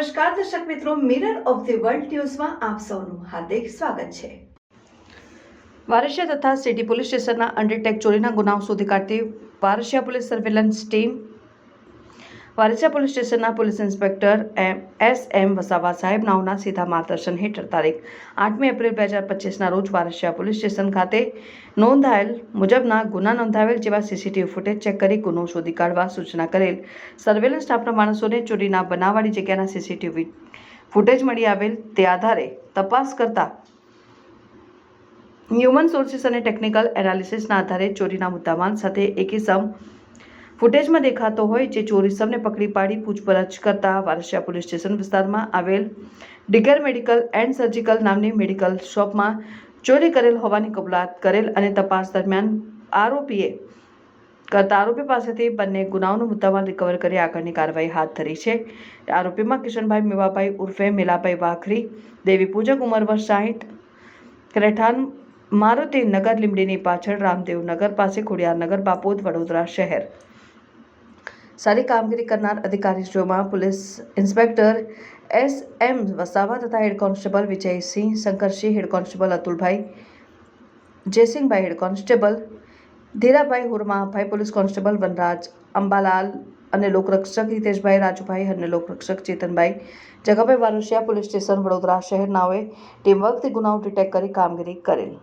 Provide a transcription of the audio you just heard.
નમસ્કાર દર્શક મિત્રો, મિરર ઓફ ધી વર્લ્ડ ન્યૂઝમાં આપ સૌનું હાર્દિક સ્વાગત છે। વારસિયા તથા સિટી પોલીસ સ્ટેશનના અંડરટેક ચોરીના ગુનાઓ શોધી કાઢતી Varasiya police surveillance team Varasiya police સ્ટેશનના police inspector S M. Vasava saheb નાઓના સીધા માર્ગદર્શન હેઠળ તારીખ 8મી એપ્રિલ 2025ના રોજ વારસિયા પોલીસ સ્ટેશન ખાતે નોંધાયેલ મુજબના ગુના નોંધાવેલ જેવા સીસીટીવી ફૂટેજ ચેક કરી ગુનો શોધી કાઢવા સૂચના કરેલ। સર્વેલન્સ સ્ટાફના માણસોને ચોરીના બનાવવાળી જગ્યાના સીસીટીવી ફૂટેજ મળી આવેલ તે આધારે તપાસ કરતા હ્યુમન સોર્સિસ અને ટેકનિકલ એનાલિસિસના આધારે ચોરીના મુદ્દામાલ સાથે એક ઇસમ ફૂટેજમાં દેખાતો હોય જે ચોર ઇસમને પકડી પાડી પૂછપરછ કરતા વારસિયા પોલીસ સ્ટેશન વિસ્તારમાં આવેલ ડિગર મેડિકલ એન્ડ સર્જિકલ નામની મેડિકલ શોપમાં ચોરી કરેલ હોવાની કબૂલાત કરેલ અને તપાસ દરમિયાન આરોપી પાસેથી બંને ગુનાઓનો મુદ્દામાલ રિકવર કરી આગળની કાર્યવાહી હાથ ધરી છે। આરોપીમાં કિશનભાઈ મેવાભાઈ ઉર્ફે મેલાભાઈ વાઘરી, દેવી પૂજક, ઉંમર વર્ષ 60, રહેઠાણ મારુતિ નગર લીંબડીની પાછળ, રામદેવનગર પાસે, ખોડિયારનગર, બાપોદ, વડોદરા શહેર। સારી કામગીરી કરનાર અધિકારીશ્રીઓમાં પોલીસ ઇન્સ્પેક્ટર એસ.એમ. વસાવા તથા head constable Vijaysinh Shankarsinh, head constable Atulbhai Jaysinhbhai, head constable Dhirabhai Hurmabhai, police constable Vanraj Ambalal અને લોકરક્ષક હિતેશભાઈ રાજુભાઈ અને લોકરક્ષક ચેતનભાઈ જગાભાઈ વારસિયા પોલીસ સ્ટેશન વડોદરા શહેર નાઓએ ટીમવર્કથી ગુનાઓ ડિટેક્ટ કરી કામગીરી કરેલ।